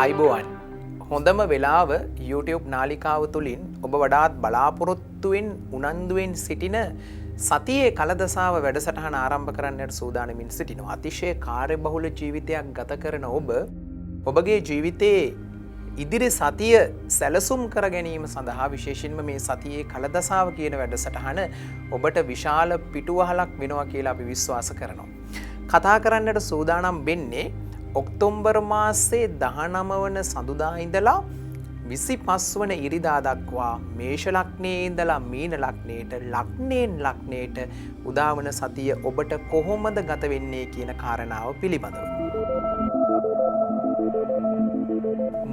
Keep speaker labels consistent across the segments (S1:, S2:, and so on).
S1: අයිබෝවන් හොඳම වෙලාව YouTube නාලිකාව තුළින් ඔබ වඩාත් බලාපොරොත්තුවෙන් උනන්දුවෙන් සිටින සතියේ කලදසාව වැඩසටහන ආරම්භ කරන්නට සූදානමින් සිටිනවා. අතිශය කාර්යබහුල ජීවිතයක් ගත කරන ඔබගේ ජීවිතයේ ඉදිරි සතිය සැලසුම් කර ගැනීම සඳහා විශේෂයෙන්ම මේ සතියේ කලදසාව කියන වැඩසටහන ඔබට විශාල පිටුවහලක් වෙනවා කියලා අපි විශ්වාස කරනවා. කතා කරන්නට සූදානම් වෙන්නේ ඔක්තෝබර් මාසයේ 19 වන සඳුදා ඉඳලා 25 වන ඉරිදා දක්වා මේෂ ලග්නයේ ඉඳලා මීන ලග්නයට ලග්නයෙන් ලග්නයට උදාවන සතිය ඔබට කොහොමද ගත වෙන්නේ කියන කාරණාව පිළිබඳව.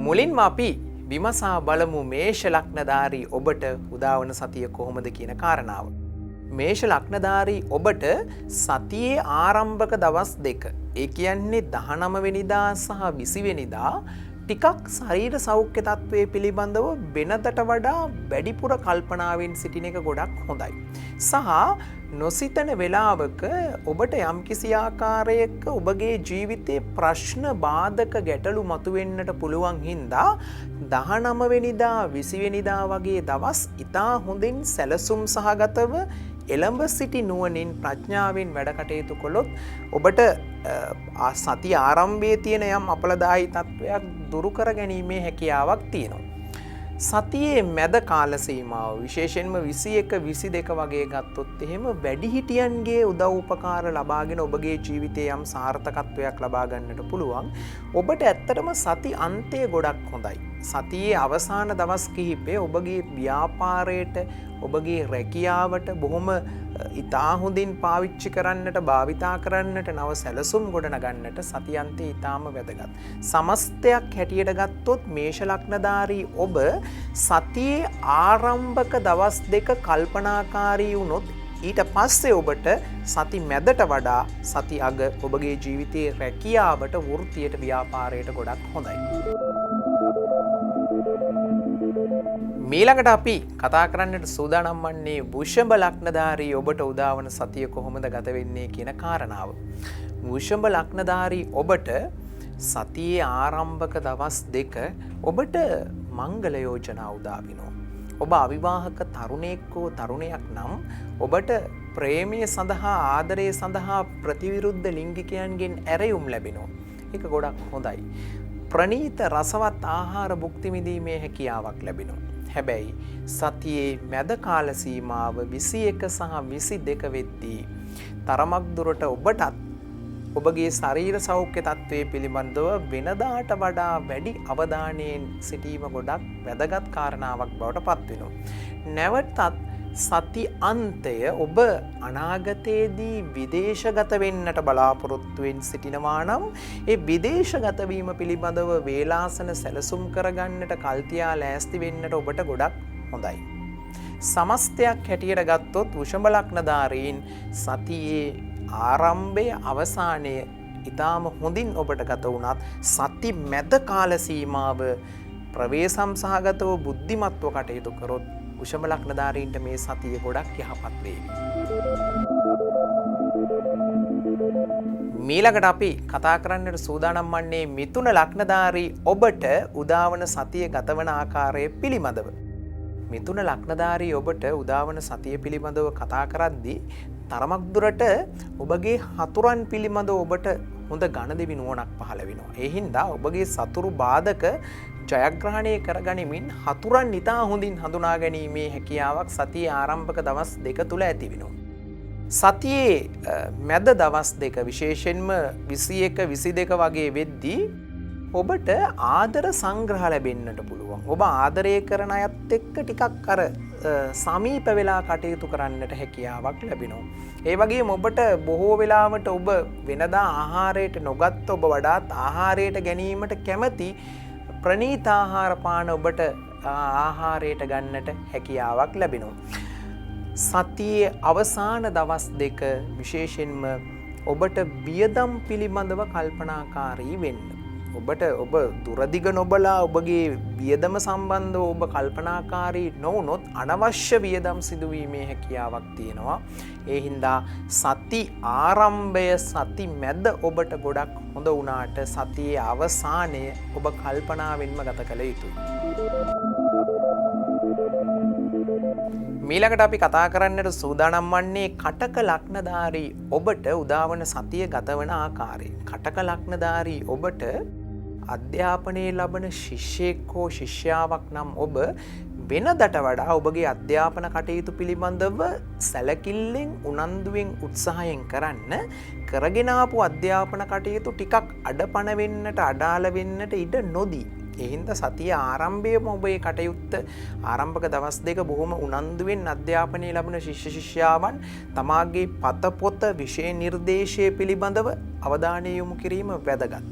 S1: මුලින්ම අපි විමසා බලමු මේෂ ලග්නධාරී ඔබට උදාවන සතිය කොහොමද කියන කාරණාව. මේෂ ලග්නධාරී ඔබට සතියේ ආරම්භක දවස් දෙක, ඒ කියන්නේ 19 වෙනිදා සහ 20 වෙනිදා ටිකක් ශරීර සෞඛ්‍ය තත්ත්වයේ පිළිබඳව වෙනදට වඩා වැඩිපුර කල්පනාවෙන් සිටින එක ගොඩක් හොඳයි. සහ නොසිතන වෙලාවක ඔබට යම්කිසි ආකාරයක ඔබගේ ජීවිතයේ ප්‍රශ්න බාධක ගැටලු මතුවෙන්නට පුළුවන් හින්දා 19 වෙනිදා 20 වෙනිදා වගේ දවස් ඉතා හොඳින් සැලසුම් සහගතව එළඹ සිටි නුවණින් ප්‍රඥාවෙන් වැඩ කටයුතු කළොත් ඔබට සති ආරම්භයේ තියෙන යම් අපලදායී තත්වයක් දුරු කර ගැනීමේ හැකියාවක් තියෙනවා. සතියේ මැද කාල සීමාව විශේෂයෙන්ම 21 22 වගේ ගත්තොත් එහෙම වැඩිහිටියන්ගේ උදව් උපකාර ලබාගෙන ඔබගේ ජීවිතයේ යම් සාර්ථකත්වයක් ලබා ගන්නට පුළුවන්. ඔබට ඇත්තටම සති අන්තය ගොඩක් හොඳයි. සතියේ අවසාන දවස් කිහිපේ ඔබගේ ව්‍යාපාරයට ඔබගේ රැකියාවට බොහොම ඉතා හොඳින් පාවිච්චි කරන්නට භාවිතා කරන්නට නව සැලසුම් ගොඩනගන්නට සතියන්තේ ඉතාම වැදගත්. සමස්තයක් හැටියට ගත්තොත් මේෂ ලග්නධාරී ඔබ සතියේ ආරම්භක දවස් දෙක කල්පනාකාරී වුණොත් ඊට පස්සේ ඔබට සති මැදට වඩා සති අග ඔබගේ ජීවිතයේ රැකියාවට වෘත්තියට ව්‍යාපාරයට ගොඩක් හොඳයි. මීළඟට අපි කතා කරන්නට සූදානම් වන්නේ වෘෂභ ලග්නධාරී ඔබට උදාවන සතිය කොහොමද ගත වෙන්නේ කියන කාරණාව. වෘෂභ ලග්නධාරී ඔබට සතියේ ආරම්භක දවස් දෙක ඔබට මංගල යෝජනා උදා වෙනවා. ඔබ අවිවාහක තරුණයෙක් හෝ තරුණයක් නම් ඔබට ප්‍රේමය සඳහා ආදරය සඳහා ප්‍රතිවිරුද්ධ ලිංගිකයන්ගෙන් ඇරයුම් ලැබෙනවා. ඒක ගොඩක් හොඳයි. ප්‍රණීත රසවත් ආහාර භුක්ති විඳීමේ හැකියාවක් ලැබෙනවා. හැබැයි සතියේ මැද කාල සීමාව 21 සහ 22 වෙද්දී තරමක් දුරට ඔබටත් ඔබගේ ශරීර සෞඛ්‍ය තත්ත්වයේ පිළිබඳව වෙනදාට වඩා වැඩි අවධානයෙන් සිටීම ගොඩක් වැදගත් කාරණාවක් බවට පත් වෙනවා. නැවතත් සති අන්තය ඔබ අනාගතයේදී විදේශගත වෙන්නට බලාපොරොත්තු වෙමින් සිටිනවා නම් ඒ විදේශගත වීම පිළිබඳව වේලාසන සැලසුම් කරගන්නට කල්තියා ලෑස්ති වෙන්නට ඔබට ගොඩක් හොඳයි. සමස්තයක් හැටියට ගත්තොත් වෘෂභ ලග්නධාරීන් සතියේ ආරම්භය අවසානය ඊටාම හොඳින් ඔබට ගත වුණත් සති මැද කාල සීමාව ප්‍රවේශම් සහගතව බුද්ධිමත්ව කටයුතු කරොත් වෘෂභ ලග්නධාරීන්ට මේ සතිය ගොඩක් යහපත් වේවි. මීළඟට අපි කතා කරන්නට සූදානම් වන්නේ මිථුන ලග්නධාරී ඔබට උදාවන සතිය ගතවන ආකාරය පිළිබඳව. මිථුන ලග්නධාරී ඔබට උදාවන සතිය පිළිබඳව කතා කරද්දී තරමක් දුරට ඔබගේ හතුරන් පිළිබඳව ඔබට හොඳ ගණදෙවි නුවණක් පහළ වෙනවා. ඒ හින්දා ඔබගේ සතුරු බාධක ජයග්‍රහණය කරගනිමින් හතුරන් ඉතා හොඳින් හඳුනා ගැනීමේ හැකියාවක් සතියේ ආරම්භක දවස් දෙක තුල ඇති වෙනවා. සතියේ මැද දවස් දෙක විශේෂයෙන්ම 21 22 වගේ වෙද්දී ඔබට ආදර සංග්‍රහ ලැබෙන්නට පුළුවන්. ඔබ ආදරය කරන අයත් එක්ක ටිකක් අර සමීප වෙලා කටයුතු කරන්නට හැකියාවක් ලැබෙනවා. ඒ වගේම ඔබට බොහෝ වෙලාවට ඔබ වෙනදා ආහාරයට නොගත් ඔබ වඩාත් ආහාරයට ගැනීමට කැමති ප්‍රණීත ආහාර පාන ඔබට ආහාරයට ගන්නට හැකියාවක් ලැබෙනවා. සතියේ අවසාන දවස් දෙක විශේෂයෙන්ම ඔබට වියදම් පිළිබඳව කල්පනාකාරී වෙන්න. ඔබට ඔබ දුරදිග නොබලා ඔබගේ වියදම සම්බන්ධව ඔබ කල්පනාකාරී නොවුනොත් අනවශ්‍ය වියදම් සිදුවීමේ හැකියාවක් තියෙනවා. ඒ හින්දා සති ආරම්භය සති මැද ඔබට ගොඩක් හොඳ වුණාට සතියේ අවසානය ඔබ කල්පනාවෙන්ම ගත කළ යුතුයි. මීළඟට අපි කතා කරන්නට සූදානම් වන්නේ කටක ලග්නධාරී ඔබට උදාවන සතිය ගතවන ආකාරය. කටක ලග්නධාරී ඔබට අධ්‍යාපනයේ ලබන ශිෂ්‍යයෙක් හෝ ශිෂ්‍යාවක් නම් ඔබ වෙනදට වඩා ඔබගේ අධ්‍යාපන කටයුතු පිළිබඳව සැලකිල්ලෙන් උනන්දුවෙන් උත්සාහයෙන් කරන්න කරගෙන ආපු අධ්‍යාපන කටයුතු ටිකක් අඩපණ වෙන්නට අඩාල වෙන්නට ඉඩ නොදී. ඒ හින්දා සතිය ආරම්භයේම ඔබේ කටයුත්ත ආරම්භක දවස් දෙක බොහොම උනන්දුවෙන් අධ්‍යාපනයේ ලැබෙන ශිෂ්‍ය ශිෂ්‍යාවන් තමාගේ පතපොත විෂය නිර්දේශය පිළිබඳව අවධානය යොමු කිරීම වැදගත්.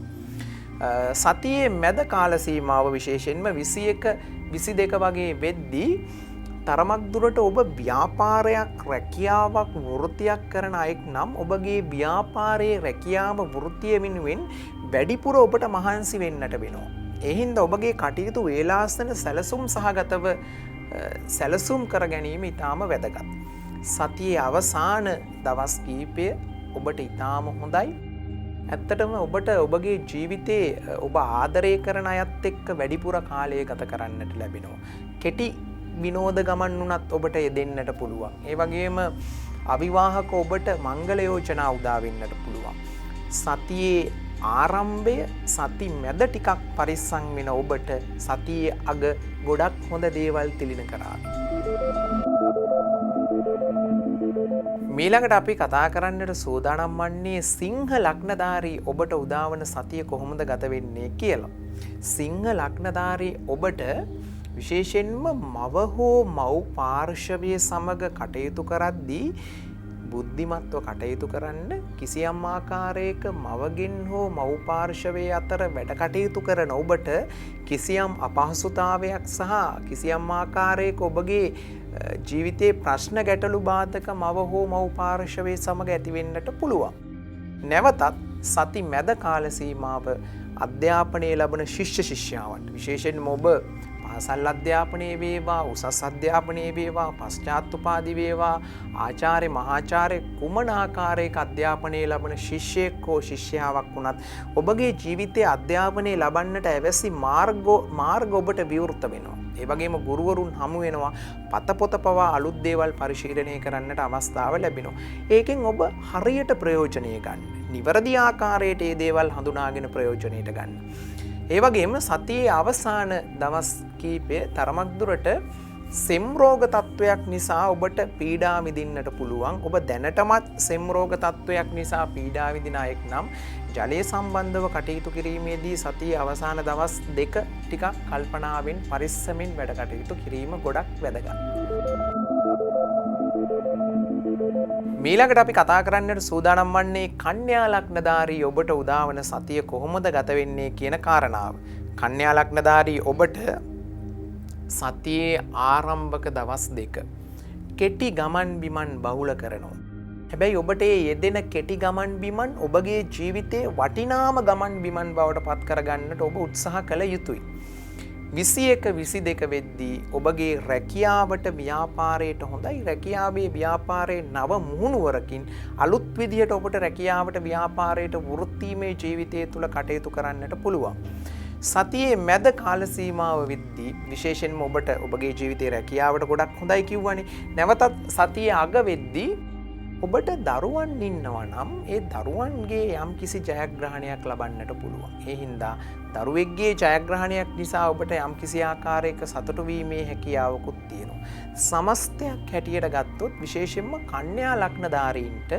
S1: සතියේ මැද කාල සීමාව විශේෂයෙන්ම 21 22 වගේ වෙද්දී තරමක් දුරට ඔබ ව්‍යාපාරයක් රැකියාවක් වෘත්තියක් කරන අයෙක් නම් ඔබගේ ව්‍යාපාරයේ රැකියාව වෘත්තිය වෙනුවෙන් වැඩිපුර ඔබට මහන්සි වෙන්නට වෙනවා. ඒ හින්දා ඔබගේ කටයුතු වේලාසන සැලසුම් සහගතව සැලසුම් කර ගැනීම ඉතාම වැදගත්. සතියේ අවසාන දවස් කීපය ඔබට ඉතාම හොඳයි. ඇත්තටම ඔබට ඔබගේ ජීවිතේ ඔබ ආදරය කරන අයත් එක්ක වැඩිපුර කාලය ගත කරන්නට ලැබෙනවා. කෙටි විනෝද ගමන් වුණත් ඔබට යෙදෙන්නට පුළුවන්. ඒ වගේම අවිවාහක ඔබට මංගල යෝජනා උදා වෙන්නට පුළුවන්. සතියේ ආරම්භය සති මැද ටිකක් පරිස්සම් වෙන ඔබට සතියේ අග ගොඩක් හොඳ දේවල් තිලින කරාවි. මීළඟට අපි කතා කරන්නට සූදානම් වන්නේ සිංහ ලග්නධාරී ඔබට උදාවන සතිය කොහොමද ගත වෙන්නේ කියලා. සිංහ ලග්නධාරී ඔබට විශේෂයෙන්ම මව හෝ මව් පාර්ශවය සමග කටයුතු කරද්දී බුද්ධිමත්ව කටයුතු කරන්න කිසියම් ආකාරයක මවගෙන් හෝ මව් පාර්ශවයේ අතර වැඩ කටයුතු කරන ඔබට කිසියම් අපහසුතාවයක් සහ කිසියම් ආකාරයක ඔබගේ ජීවිතයේ ප්‍රශ්න ගැටලු බාධක මව හෝ මව් පාර්ශවයේ සමග ඇතිවෙන්නට පුළුවන්. නැවතත් සති මැද කාල සීමාව අධ්‍යාපනයේ ලබන ශිෂ්‍ය ශිෂ්‍යාවන්ට විශේෂයෙන්ම ඔබ පාසල් අධ්‍යාපනයේ වේවා උසස් අධ්‍යාපනයේ වේවා පශ්චාත් උපාධි වේවා ආචාර්ය මහාචාර්ය කුමන ආකාරයක අධ්‍යාපනයේ ලබන ශිෂ්‍යයෙක් හෝ ශිෂ්‍යාවක් වුණත් ඔබගේ ජීවිතයේ අධ්‍යාපනයේ ලබන්නට අවශ්‍ය මාර්ග ඔබට විවෘත වෙනවා. ඒ වගේම ගුරුවරුන් හමු වෙනවා. පතපොත පවා අලුත් දේවල් පරිශීලනය කරන්නට අවස්ථාව ලැබෙනවා. ඒකෙන් ඔබ හරියට ප්‍රයෝජනය ගන්න. නිවැරදි ආකාරයට මේ දේවල් හඳුනාගෙන ප්‍රයෝජනයට ගන්න. ඒ වගේම සතියේ අවසාන දවස් කීපය තරමක් දුරට සෙම් රෝග තත්වයක් නිසා ඔබට පීඩා විඳින්නට පුළුවන්. ඔබ දැනටමත් සෙම් රෝග තත්වයක් නිසා පීඩා විඳින අයෙක් නම් ජලය සම්බන්ධව කටයුතු කිරීමේදී සතියේ අවසාන දවස් දෙක ටිකක් කල්පනාවෙන් පරිස්සමින් වැඩ කටයුතු කිරීම ගොඩක් වැදගත්. මීළඟට අපි කතා කරන්නට සූදානම් වන්නේ කන්‍යා ලග්නධාරී ඔබට උදාවන සතිය කොහොමද ගත වෙන්නේ කියන කාරණාව. කන්‍යා ලග්නධාරී ඔබට සතියේ ආරම්භක දවස් දෙක කෙටි ගමන් බිමන් බහුල කරනවා. හැබැයි ඔබට ඒ යෙදෙන කෙටි ගමන් බිමන් ඔබගේ ජීවිතයේ වටිනාම ගමන් බිමන් බවට පත් කරගන්නට ඔබ උත්සාහ කළ යුතුයි. 21 22 වෙද්දී ඔබගේ රැකියාවට ව්‍යාපාරයට හොඳයි. රැකියාවේ ව්‍යාපාරයේ නව මුහුණුවරකින් අලුත් විදිහට ඔබට රැකියාවට ව්‍යාපාරයට වෘත්තීමේ ජීවිතය තුළ කටයුතු කරන්නට පුළුවන්. සතියේ මැද කාල සීමාව වෙද්දී විශේෂයෙන්ම ඔබට ඔබගේ ජීවිතයේ රැකියාවට ගොඩක් හොඳයි කිව්වනේ. නැවතත් සතියේ අග වෙද්දී ඔබට දරුවන් ඉන්නවා නම් ඒ දරුවන්ගේ යම් කිසි ජයග්‍රහණයක් ලබන්නට පුළුවන්. ඒ හින්දා දරුවෙක්ගේ ජයග්‍රහණයක් නිසා ඔබට යම් කිසි ආකාරයක සතුටු වීමේ හැකියාවකුත් තියෙනවා. සමස්තයක් හැටියට ගත්තොත් විශේෂයෙන්ම කන්‍යා ලග්නධාරීන්ට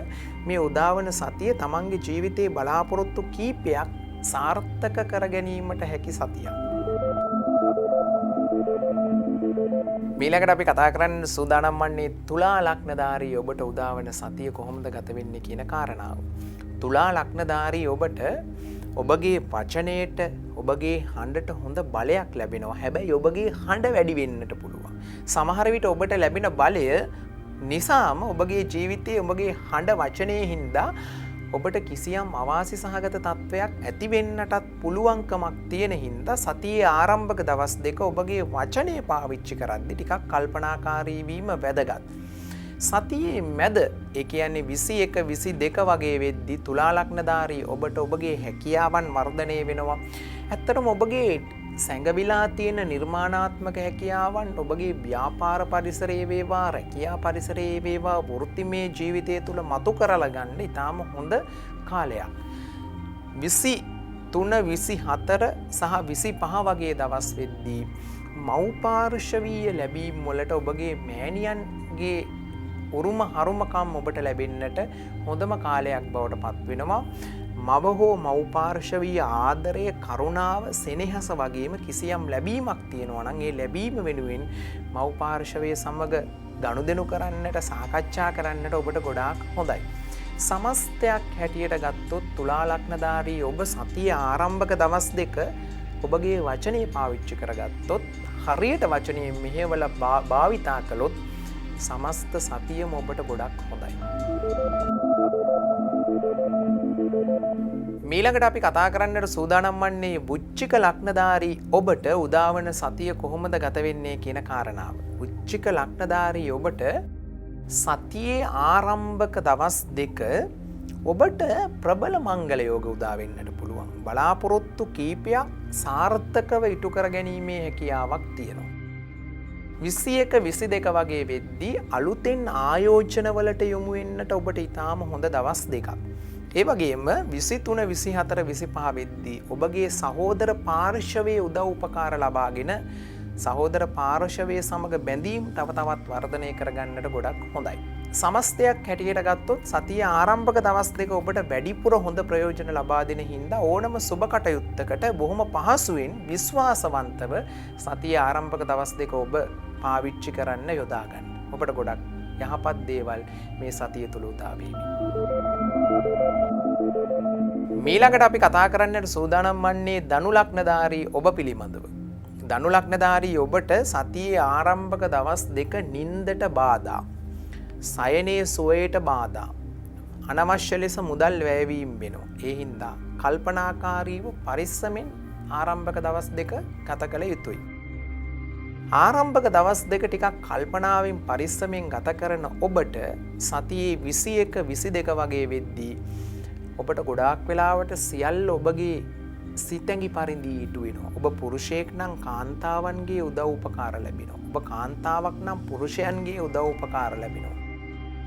S1: මේ උදාවන සතිය තමන්ගේ ජීවිතයේ බලාපොරොත්තු කීපයක් සාර්ථක කර ගැනීමට හැකි සතියක්. මීළඟට අපි කතා කරන්න සූදානම් වන්නේ තුලා ලග්නධාරී ඔබට උදාවන සතිය කොහොමද ගත වෙන්නේ කියන කාරණාව. තුලා ලග්නධාරී ඔබට ඔබගේ වචනයට ඔබගේ හඬට හොඳ බලයක් ලැබෙනවා. හැබැයි ඔබගේ හඬ වැඩි වෙන්නට පුළුවන්. සමහර විට ඔබට ලැබෙන බලය නිසාම ඔබගේ ජීවිතයේ ඔබගේ හඬ වචනයේ හින්දා ඔබට කිසියම් අවාසි සහගත තත්ත්වයක් ඇති වෙන්නටත් පුළුවන්කමක් තියෙන හින්දා සතියේ ආරම්භක දවස් දෙක ඔබගේ වචනය පාවිච්චි කරද්දී ටිකක් කල්පනාකාරී වීම වැදගත්. සතියේ මැද ඒ කියන්නේ 21 22 වගේ වෙද්දී තුලා ලග්නධාරී ඔබට ඔබගේ හැකියාවන් වර්ධනය වෙනවා. ඇත්තටම ඔබගේ සැඟවිලා තියෙන නිර්මාණාත්මක හැකියාවන් ඔබගේ ව්‍යාපාර පරිසරයේ වේවා රැකියා පරිසරයේ වේවා වෘත්තිමය ජීවිතය තුළ මතු කරලා ගන්න ඉතාම හොඳ කාලයක්. 23 24 සහ 25 වගේ දවස් වෙද්දී මව්පාර්ශවීය ලැබීම් වලට ඔබගේ මෑණියන්ගේ උරුම හරුමකම් ඔබට ලැබෙන්නට හොඳම කාලයක් බවට පත් වෙනවා. මව හෝ මව්පාර්ශවීය ආදරය කරුණාව සෙනෙහස වගේම කිසියම් ලැබීමක් තියෙනවා නම් ඒ ලැබීම වෙනුවෙන් මව්පාර්ශවයේ සමග ගනුදෙනු කරන්නට සාකච්ඡා කරන්නට ඔබට ගොඩාක් හොඳයි. සමස්තයක් හැටියට ගත්තොත් තුලා ලග්නධාරී ඔබ සතිය ආරම්භක දවස් දෙක ඔබගේ වචනය පාවිච්චි කරගත්තොත් හරියට වචනය මෙහෙवला භාවිතා කළොත් සමස්ත සතියම ඔබට ගොඩක් හොඳයි. මීළඟට අපි කතා කරන්නට සූදානම් වන්නේ වෘශ්චික ලග්නධාරී ඔබට උදාවන සතිය කොහොමද ගත වෙන්නේ කියන කාරණාව. වෘශ්චික ලග්නධාරී ඔබට සතියේ ආරම්භක දවස් දෙක ඔබට ප්‍රබල මංගල යෝග උදා වෙන්නට පුළුවන්. බලාපොරොත්තු කීපයක් සාර්ථකව ඉටු කර ගැනීමේ හැකියාවක් තියෙනවා. 21 22 වගේ වෙද්දී අලුතෙන් ආයෝජනවලට යොමු වෙන්නට ඔබට ඊටාම හොඳ දවස් දෙකක්. ඒ වගේම 23 24 25 වෙද්දී ඔබගේ සහෝදර පාර්ශවයේ උදව් උපකාර ලබාගෙන සහෝදර පාර්ශවයේ සමග බැඳීම් තව තවත් වර්ධනය කරගන්නට ගොඩක් හොඳයි. සමස්තයක් හැටියට ගත්තොත් සතිය ආරම්භක දවස් දෙක ඔබට වැඩිපුර හොඳ ප්‍රයෝජන ලබා දෙන හින්දා ඕනම සුබ කටයුත්තකට බොහොම පහසුවෙන් විශ්වාසවන්තව සතිය ආරම්භක දවස් දෙක ඔබ පාවිච්චි කරන්න යොදා ගන්න. ඔබට ගොඩක් යහපත් දේවල් මේ සතිය තුල උදා වේවි. මීළඟට අපි කතා කරන්නට සූදානම් වන්නේ ධනු ලග්නධාරී ඔබ පිළිබඳව. ධනු ලග්නධාරී ඔබට සතියේ ආරම්භක දවස් දෙක නින්දට බාධා, සයනේ සුවයට බාධා, අනවශ්‍ය ලෙස මුදල් වැයවීම වෙනවා. ඒ හින්දා කල්පනාකාරීව පරිස්සමෙන් ආරම්භක දවස් දෙක ගත කළ යුතුයි. ආරම්භක දවස් දෙක ටිකක් කල්පනාවෙන් පරිස්සමෙන් ගත කරන ඔබට සතියේ 21 22 වගේ වෙද්දී ඔබට ගොඩාක් වෙලාවට සියල්ල ඔබගේ සිතැඟි පරිදි ඉටු වෙනවා. ඔබ පුරුෂයෙක් නම් කාන්තාවන්ගේ උදව් උපකාර ලැබෙනවා. ඔබ කාන්තාවක් නම් පුරුෂයන්ගේ උදව් උපකාර ලැබෙනවා.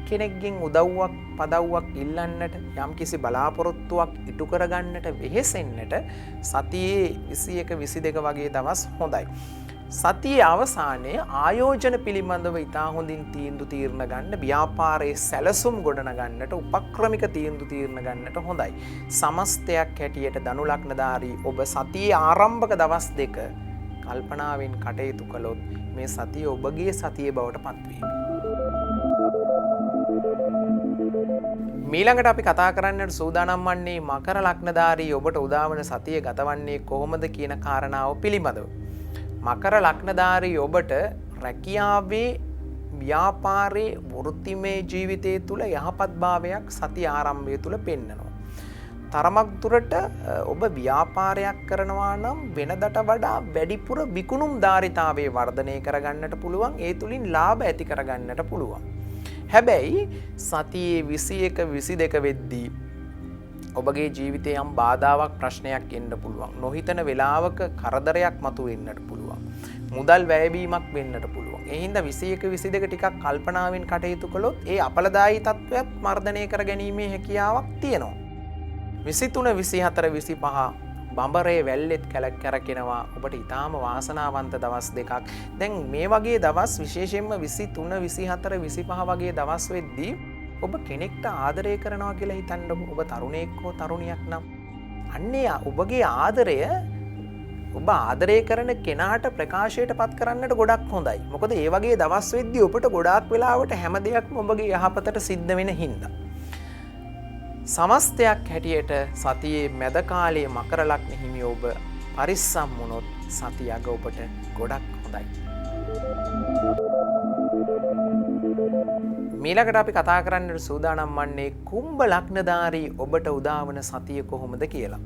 S1: කෙනෙක්ගෙන් උදව්වක් පදව්වක් ඉල්ලන්නට යම්කිසි බලාපොරොත්තුවක් ඉටු කරගන්නට වෙහෙසෙන්නට සතියේ 21 22 වගේ දවස් හොඳයි. සතියේ අවසානයේ ආයෝජන පිළිබඳව ඉතා හොඳින් තීන්දුව తీරන ගන්න, ව්‍යාපාරයේ සැලසුම් ගොඩනගන්නට, උපක්‍රමික තීන්දුව తీරන ගන්නට හොඳයි. සමස්තයක් හැටියට ධනු ලග්නධාරී ඔබ සතියේ ආරම්භක දවස් දෙක කල්පනාවෙන් කටයුතු කළොත් මේ සතිය ඔබගේ සතිය බවට පත්වේවි. මීළඟට අපි කතා කරන්නට සූදානම් වන්නේ මකර ලග්නධාරී ඔබට උදාවන සතිය ගතවන්නේ කොහොමද කියන කාරණාව පිළිබඳව. මකර ලග්නධාරී ඔබට රැකියාවේ ව්‍යාපාරයේ වෘත්තිමය ජීවිතය තුළ යහපත් භාවයක් සති ආරම්භය තුළ පෙන්නනවා. තරමක් දුරට ඔබ ව්‍යාපාරයක් කරනවා නම් වෙනදට වඩා වැඩිපුර විකුණුම් ධාරිතාවයේ වර්ධනය කරගන්නට පුළුවන්. ඒ තුලින් ලාභ ඇති කරගන්නට පුළුවන්. හැබැයි සතියේ 21 22 වෙද්දී ඔබගේ ජීවිතේ යම් බාධාවක් ප්‍රශ්නයක් එන්න පුළුවන්. නොහිතන වෙලාවක කරදරයක් මතුවෙන්නට පුළුවන්. මුදල් වැයවීමක් වෙන්නට පුළුවන්. ඒ හින්දා 21 22 ටිකක් කල්පනාවෙන් කටයුතු කළොත් ඒ අපලදායී තත්වයක් මර්ධනය කර ගැනීමේ හැකියාවක් තියෙනවා. 23 24 25 බඹරේ වැල්ලෙත් කැලක් කරකිනවා. ඔබට ඊටාම වාසනාවන්ත දවස් දෙකක්. දැන් මේ වගේ දවස් විශේෂයෙන්ම 23 24 25 වගේ දවස් වෙද්දී ඔබ කෙනෙක්ට ආදරය කරනවා කියලා හිතන්නකො. ඔබ තරුණයෙක් හෝ තරුණියක් නම් අන්නේ ඔබගේ ආදරය ඔබ ආදරය කරන කෙනාට ප්‍රකාශයට පත් කරන්නට ගොඩක් හොඳයි. මොකද ඒ වගේ දවස් වෙද්දී ඔබට ගොඩාක් වෙලාවට හැම දෙයක්ම ඔබගේ යහපතට සිද්ධ වෙන හින්දා. සමස්තයක් හැටියට සතියේ මැද කාලයේ මකර ලග්න හිමි ඔබ පරිස්සම් වුණොත් සතිය අග ඔබට ගොඩක් හොඳයි. මීළඟට අපි කතා කරන්නට සූදානම් වන්නේ කුම්භ ලග්නධාරී ඔබට උදාවන සතිය කොහොමද කියලා.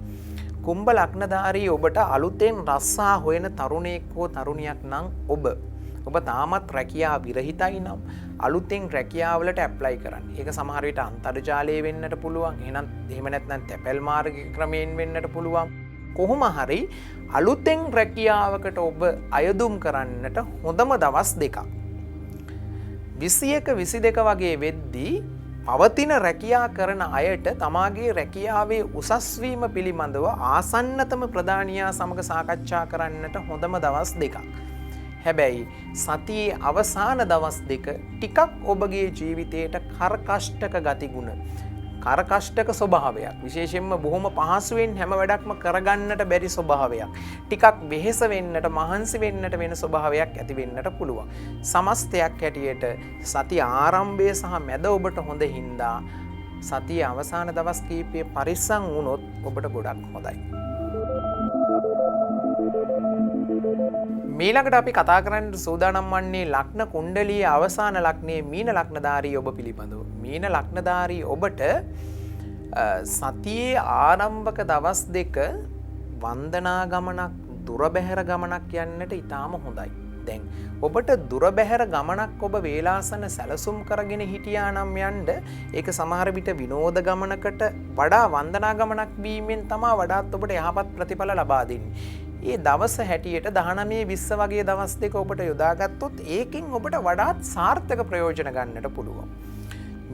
S1: කුම්භ ලග්නධාරී ඔබට අලුතෙන් රස්සා හොයන තරුණයෙක් හෝ තරුණියක් නම් ඔබ තාමත් රැකියාව විරහිතයි නම් අලුතෙන් රැකියාවලට ඇප්ලයි කරන්න. ඒක සමහර විට අන්තර්ජාලයේ වෙන්නට පුළුවන්. එහෙම නැත්නම් තැපැල් මාර්ග ක්‍රමයෙන් වෙන්නට පුළුවන්. කොහොම හරි අලුතෙන් රැකියාවකට ඔබ අයදුම් කරන්නට හොඳම දවස් දෙකක්. 21 22 වගේ වෙද්දී පවතින රැකියා කරන අයට තමාගේ රැකියාවේ උසස් වීම පිළිබඳව ආසන්නතම ප්‍රධානියා සමග සාකච්ඡා කරන්නට හොඳම දවස් දෙකක්. හැබැයි සතියේ අවසාන දවස් දෙක ටිකක් ඔබගේ ජීවිතයට කරකෂ්ටක ගතිගුණ කරකෂ්ටක ස්වභාවයක් විශේෂයෙන්ම බොහොම පහසුවෙන් හැම වැඩක්ම කරගන්නට බැරි ස්වභාවයක් ටිකක් වෙහෙස වෙන්නට මහන්සි වෙන්නට වෙන ස්වභාවයක් ඇති වෙන්නට පුළුවන්. සමස්තයක් හැටියට සතිය ආරම්භය සහ මැද ඔබට හොඳ හින්දා සතියේ අවසාන දවස් කීපයේ පරිස්සම් වුණොත් ඔබට ගොඩක් හොඳයි. මීළඟට අපි කතා කරන්න සූදානම් වන්නේ ලග්න කුණ්ඩලීය අවසාන ලග්නයේ මීන ලග්නධාරී ඔබ පිළිබඳව. මීන ලග්නධාරී ඔබට සතියේ ආරම්භක දවස් දෙක වන්දනා ගමනක් දුර බැහැර ගමනක් යන්නට ඉතාම හොඳයි. දැන් ඔබට දුර බැහැර ගමනක් ඔබ වේලාසන සැලසුම් කරගෙන හිටියා නම් යන්න ඒක සමහර විට විනෝද ගමනකට වඩා වන්දනා ගමනක් වීමෙන් තමයි වඩාත් ඔබට යහපත් ප්‍රතිඵල ලබා දෙන්නේ. ඒ දවස හැටියට 19 20 වගේ දවස් දෙක ඔබට යොදාගත්තොත් ඒකෙන් ඔබට වඩාත් සාර්ථක ප්‍රයෝජන ගන්නට පුළුවන්.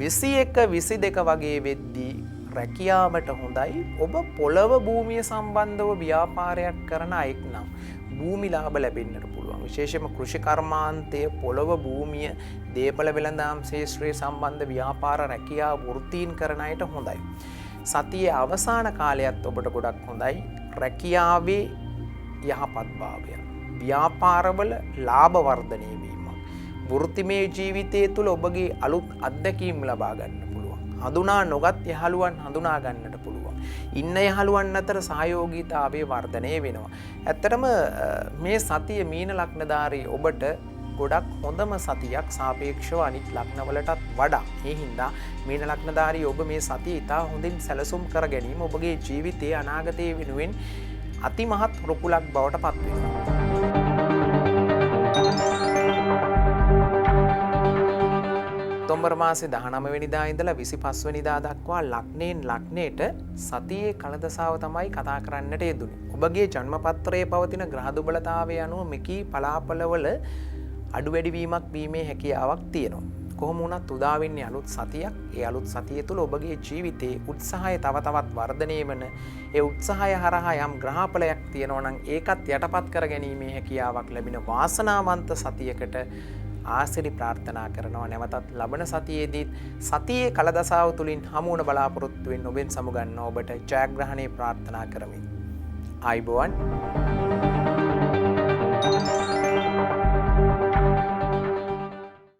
S1: 21 22 වගේ වෙද්දී රැකියාවට හොඳයි. ඔබ පොළව භූමිය සම්බන්ධව ව්‍යාපාරයක් කරන අයෙක් නම් භූමි ලාභ ලැබෙන්නට පුළුවන්. විශේෂයෙන්ම කෘෂි කර්මාන්තය, පොළව භූමිය, දේපළ වෙළඳාම් ශාස්ත්‍රයේ සම්බන්ධ ව්‍යාපාර රැකියාව වෘත්තීන් කරන අයට හොඳයි. සතියේ අවසාන කාලයත් ඔබට ගොඩක් හොඳයි. රැකියාවේ යහපත් භාවය, ව්‍යාපාරවල ලාභ වර්ධනය වීම, වෘත්තිමය ජීවිතය තුළ ඔබගේ අලුත් අත්දැකීම් ලබා ගන්න පුළුවන්. හඳුනා නොගත් යහළුවන් හඳුනා ගන්නට පුළුවන්. ඉන්න යහළුවන් අතර සහයෝගීතාවයේ වර්ධනය වෙනවා. ඇත්තටම මේ සතිය මීන ලග්නධාරී ඔබට ගොඩක් හොඳම සතියක් සාපේක්ෂව අනිත් ලග්නවලටත් වඩා. ඒ හින්දා මීන ලග්නධාරී ඔබ මේ සතිය ඉතා හොඳින් සැලසුම් කර ගැනීම ඔබගේ ජීවිතයේ අනාගතයේ වෙනුවෙන් අතිමහත් රුකුලක් බවට පත්වෙනවා. ඔක්තෝබර් මාසේ 19 වෙනිදා ඉඳලා 25 වෙනිදා දක්වා ලග්නයෙන් ලග්නයට සතියේ කලදසාව තමයි කතා කරන්නට යෙදුනේ. ඔබගේ ජන්මපත්‍රයේ පවතින ග්‍රහ දුබලතාවය අනුව මෙකී පලාපලවල අඩු වැඩි වීමක් වීමේ හැකියාවක් තියෙනවා. කොහොම වුණත් උදා වෙන්නේ අලුත් සතියක්. ඒ අලුත් සතිය තුළ ඔබගේ ජීවිතයේ උත්සාහය තව තවත් වර්ධනය වෙන ඒ උත්සාහය හරහා යම් ග්‍රහඵලයක් තියෙනවා නම් ඒකත් යටපත් කර ගැනීමේ හැකියාවක් ලැබෙන වාසනාවන්ත සතියකට ආසිරි ප්‍රාර්ථනා කරනවා. නැවතත් ලබන සතියේදී සතියේ කලදසාව තුලින් හමු වන බලාපොරොත්තු වෙන ඔබෙන් සමුගන්න ඔබට ජයග්‍රහණය ප්‍රාර්ථනා කරමි. ආයුබෝවන්.